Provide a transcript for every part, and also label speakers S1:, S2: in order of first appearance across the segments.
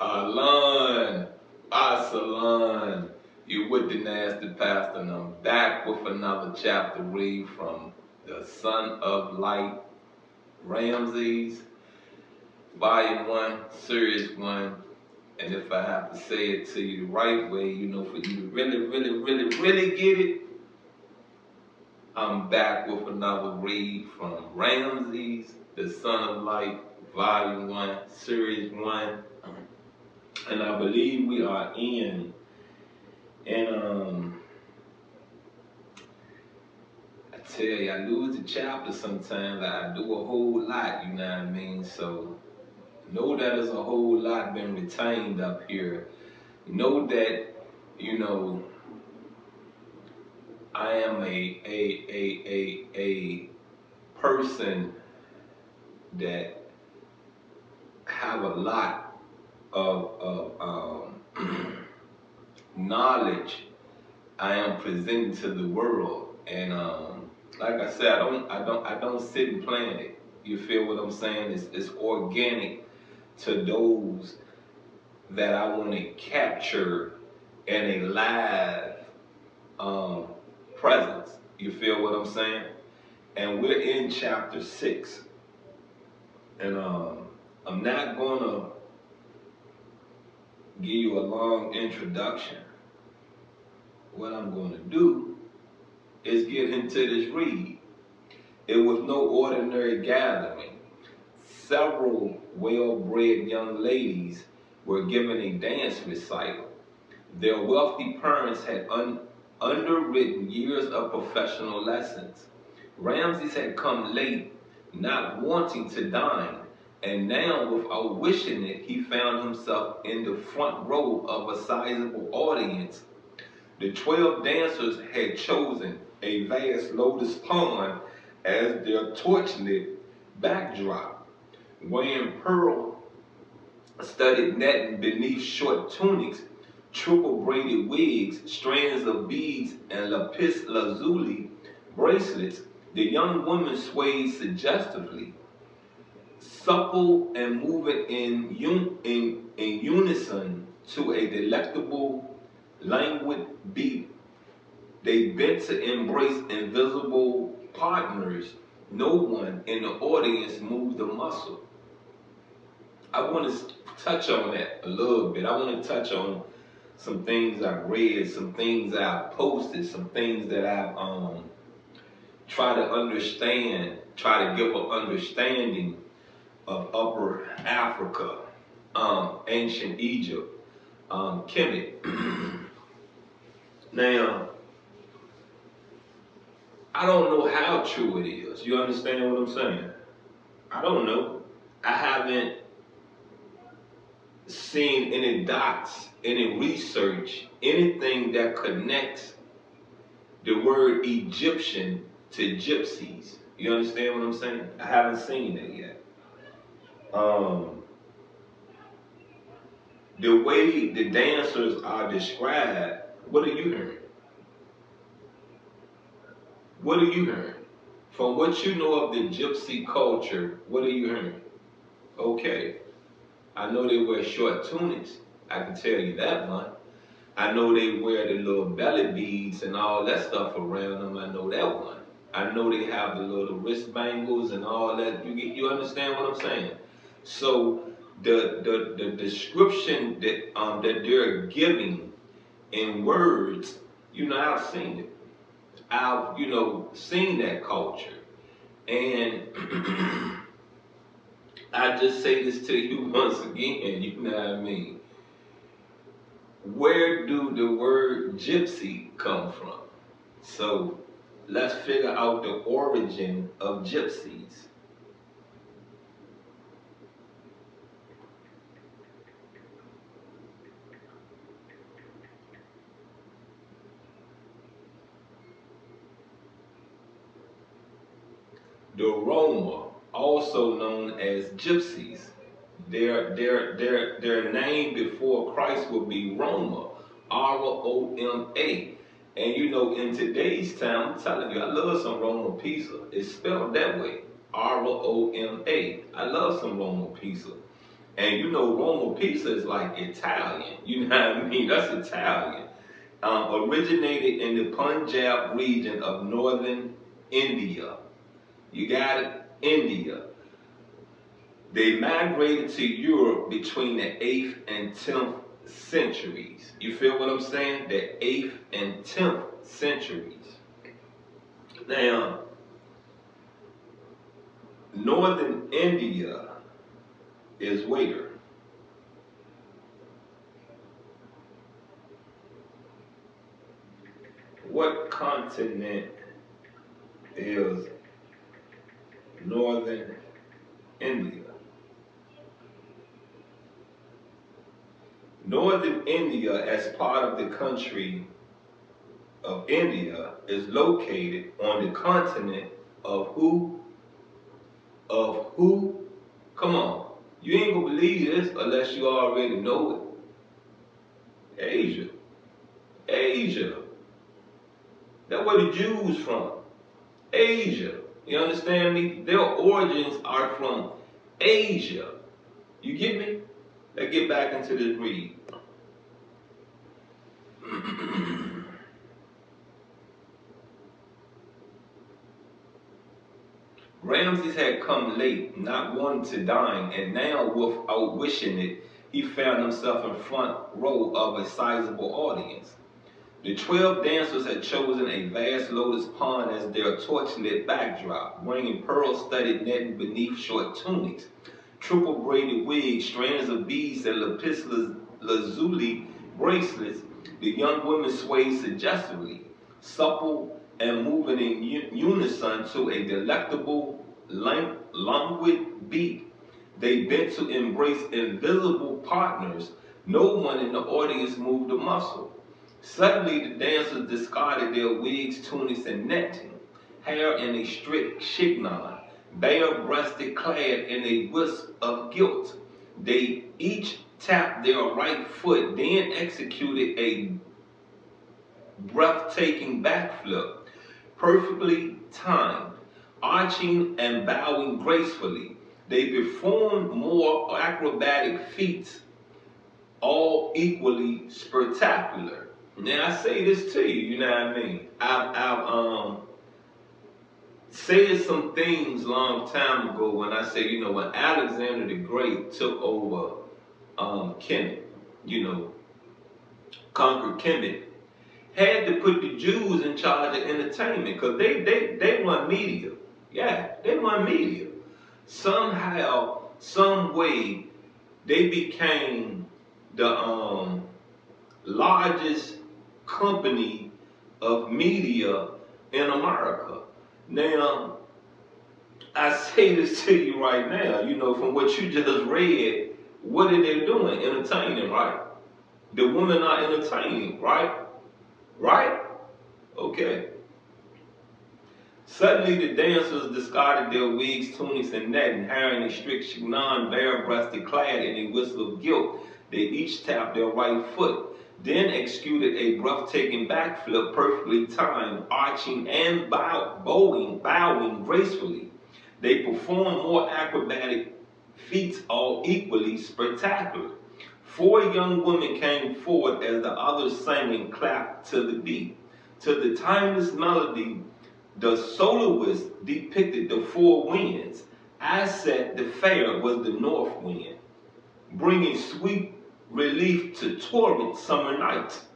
S1: Alon, Asalon, you with the nasty pastor, and I'm back with another chapter read from the Son of Light, Ramses, Volume 1, Series 1. And if I have to say it to you the right way, for you to really get it, I'm back with another read from Ramses, the Son of Light, Volume 1, Series 1. And I believe we are in. And I tell you, I lose the chapter sometimes. I do a whole lot, you know what I mean? So know that there's a whole lot been retained up here. Know that, I am a person that have a lot of knowledge I am presenting to the world, and like I said, I don't sit and plan it. You feel what I'm saying? It's organic to those that I want to capture in a live presence. You feel what I'm saying? And we're in chapter 6, and I'm not gonna give you a long introduction. What I'm gonna do is get into this read. It was no ordinary gathering. Several well-bred young ladies were given a dance recital. Their wealthy parents had underwritten years of professional lessons. Ramses had come late, not wanting to dine, and now, without wishing it, he found himself in the front row of a sizable audience. The 12 dancers had chosen a vast lotus pond as their torchlit backdrop, wearing pearl-studded netting beneath short tunics, triple-braided wigs, strands of beads, and lapis lazuli bracelets. The young woman swayed suggestively, supple and moving in unison to a delectable, languid beat. They bent to embrace invisible partners. No one in the audience moved a muscle. I want to touch on that a little bit. I want to touch on some things I've read, some things I've posted, some things that I've tried to understand, try to give an understanding of Upper Africa, ancient Egypt, Kemet. Now, I don't know how true it is. You understand what I'm saying? I don't know. I haven't seen any docs, any research, anything that connects the word Egyptian to gypsies. You understand what I'm saying? I haven't seen it yet. The way the dancers are described, what are you hearing? What are you hearing? From what you know of the gypsy culture, what are you hearing? Okay, I know they wear short tunics. I can tell you that one. I know they wear the little belly beads and all that stuff around them. I know that one. I know they have the little wrist bangles and all that. You understand what I'm saying? So the description that they're giving in words, I've seen it. I've seen that culture, and I just say this to you once again. You know what I mean? Where do the word gypsy come from? So let's figure out the origin of gypsies. The Roma, also known as gypsies, their name before Christ would be Roma, Roma. And in today's time, I'm telling you, I love some Roma pizza. It's spelled that way, Roma. I love some Roma pizza. And you know, Roma pizza is like Italian. You know what I mean? That's Italian. Originated in the Punjab region of northern India. You got it? India. They migrated to Europe between the 8th and 10th centuries. You feel what I'm saying? The 8th and 10th centuries. Now, northern India is where? What continent is northern India? Northern India, as part of the country of India, is located on the continent of who? Of who? Come on. You ain't gonna believe this unless you already know it. Asia. Asia. That's where the Jews from. Asia. You understand me? Their origins are from Asia. You get me? Let's get back into this read. Ramses had come late, not wanting to dine, and now, without wishing it, he found himself in front row of a sizable audience. The 12 dancers had chosen a vast lotus pond as their torch-lit backdrop, wearing pearl-studded netting beneath short tunics, triple braided wigs, strands of beads, and lapis lazuli bracelets. The young women swayed suggestively, supple and moving in unison to a delectable, languid beat. They bent to embrace invisible partners. No one in the audience moved a muscle. Suddenly, the dancers discarded their wigs, tunics, and netting, hair in a strict chignon, bare-breasted, clad in a wisp of gilt. They each tapped their right foot, then executed a breathtaking backflip, perfectly timed, arching and bowing gracefully. They performed more acrobatic feats, all equally spectacular. Now I say this to you, you know what I mean? I've said some things long time ago when I say, you know, when Alexander the Great took over Kemet, you know, conquered Kemet, had to put the Jews in charge of entertainment because they run media. Yeah, they run media. Somehow, some way, they became the largest company of media in America. Now, I say this to you right now, you know, from what you just read, what are they doing? Entertaining, right? The women are entertaining, right? Right? Okay. Suddenly the dancers discarded their wigs, tunics, and netting, hair in a strict chignon, bare-breasted, clad in a whistle of gilt. They each tapped their right foot, then executed a breathtaking backflip, perfectly timed, arching and bowing gracefully. They performed more acrobatic feats, all equally spectacular. 4 young women came forward as the others sang and clapped to the beat. To the timeless melody, the soloist depicted the 4 winds. Aset the fair was the north wind, bringing sweet relief to torrid summer nights.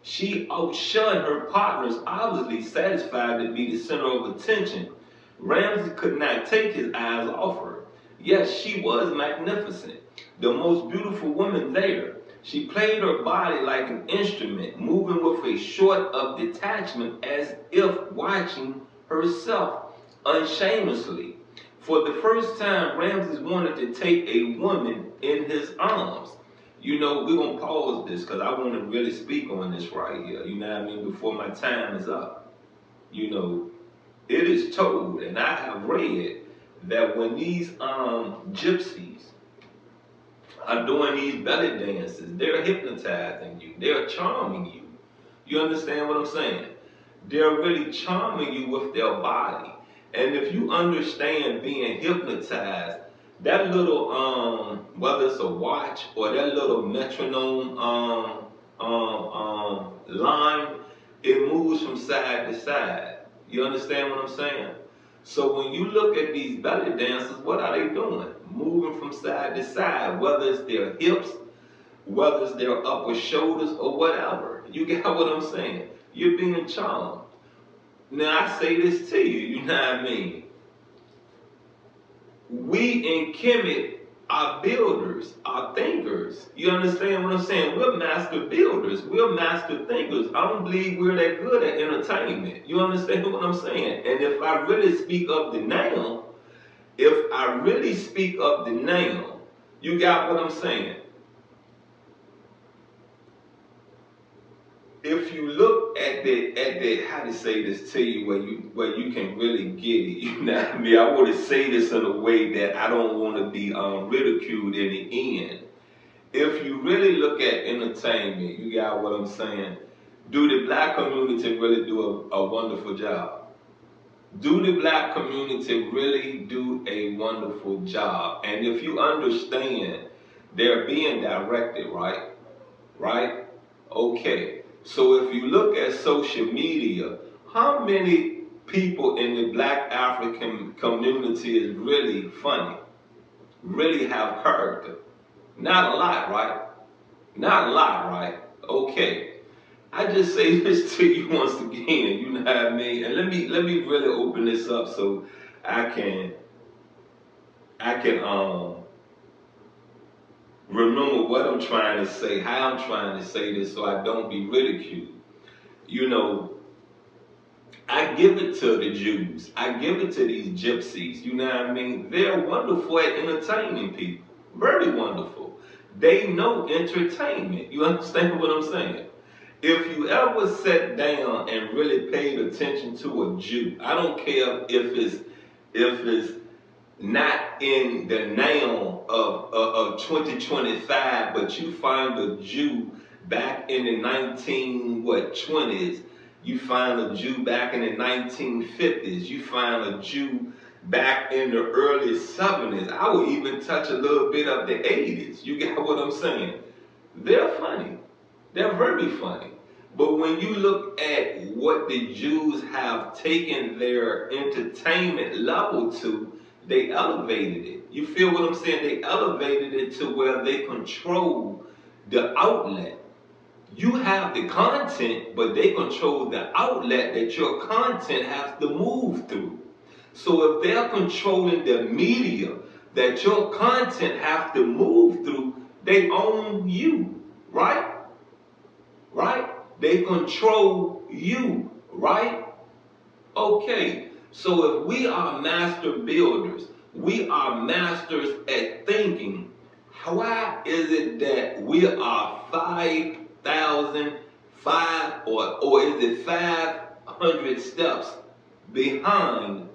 S1: She outshined her partners, obviously satisfied to be the center of attention. Ramses could not take his eyes off her. Yes, she was magnificent, the most beautiful woman there. She played her body like an instrument, moving with a sort of detachment as if watching herself unshamelessly. For the first time, Ramses wanted to take a woman in his arms. You know, we're going to pause this because I want to really speak on this right here, you know what I mean, before my time is up. You know, it is told, and I have read, that when these gypsies are doing these belly dances, they're hypnotizing you, they're charming you. You understand what I'm saying? They're really charming you with their body. And if you understand being hypnotized, that little whether it's a watch or that little metronome line, it moves from side to side. You understand what I'm saying? So when you look at these belly dancers, what are they doing? Moving from side to side, whether it's their hips, whether it's their upper shoulders or whatever. You get what I'm saying? You're being charmed. Now I say this to you, you know what I mean? We in Kemet are builders, are thinkers. You understand what I'm saying? We're master builders. We're master thinkers. I don't believe we're that good at entertainment. You understand what I'm saying? And if I really speak of the now, you got what I'm saying? If you look at the how to say this to you where you can really get it, you know what I mean? I want to say this in a way that I don't want to be ridiculed in the end. If you really look at entertainment, you got what I'm saying? Do the black community really do a wonderful job? Do the black community really do a wonderful job? And if you understand, they're being directed, right? Right? Okay. So if you look at social media, how many people in the black African community is really funny, really have character? Not a lot, right? Not a lot, right? Okay. I just say this to you once again, you know what I mean? And let me really open this up so I can remember what I'm trying to say, how I'm trying to say this so I don't be ridiculed. You know, I give it to the Jews. I give it to these gypsies. You know what I mean? They're wonderful at entertaining people. Very wonderful. They know entertainment. You understand what I'm saying? If you ever sat down and really paid attention to a Jew, I don't care if it's not in the now of 2025, but you find a Jew back in the 20s. You find a Jew back in the 1950s. You find a Jew back in the early 70s. I would even touch a little bit of the 80s. You get what I'm saying? They're funny. They're very funny. But when you look at what the Jews have taken their entertainment level to, they elevated it. You feel what I'm saying? They elevated it to where they control the outlet. You have the content, but they control the outlet that your content has to move through. So if they're controlling the media that your content has to move through, they own you, right? Right? They control you, right? Okay, so if we are master builders, we are masters at thinking, why is it that we are 5,005 or is it 500 steps behind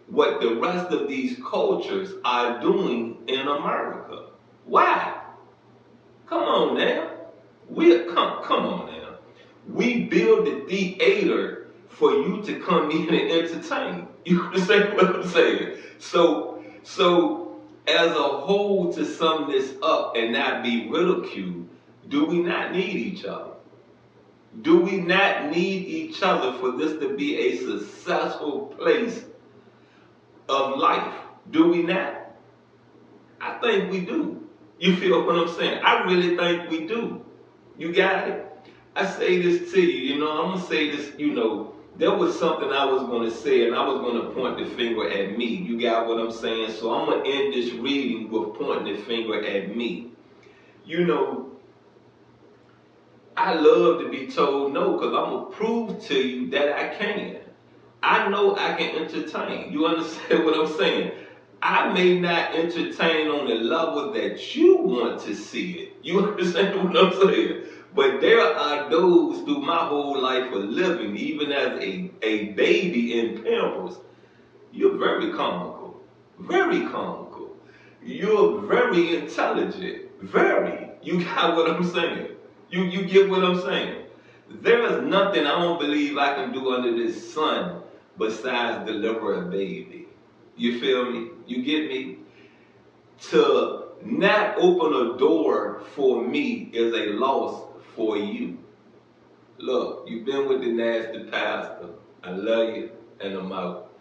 S1: what the rest of these cultures are doing in America? Why? Come on now. Come on now. We build the theater for you to come in and entertain. You understand what I'm saying? So as a whole, to sum this up and not be ridiculed, do we not need each other? Do we not need each other for this to be a successful place of life? Do we not? I think we do. You feel what I'm saying? I really think we do. You got it? I say this to you, I'm going to say this, there was something I was going to say and I was going to point the finger at me. You got what I'm saying? So I'm going to end this reading with pointing the finger at me. I love to be told no because I'm going to prove to you that I can. I know I can entertain. You understand what I'm saying? I may not entertain on the level that you want to see it. You understand what I'm saying? But there are those through my whole life of living, even as a baby in Pampers, you're very comical. Very comical. You're very intelligent. Very. You got what I'm saying? You get what I'm saying? There is nothing I don't believe I can do under this sun besides deliver a baby. You feel me? You get me? To not open a door for me is a loss for you. Look, you've been with the nasty pastor. I love you, and I'm out.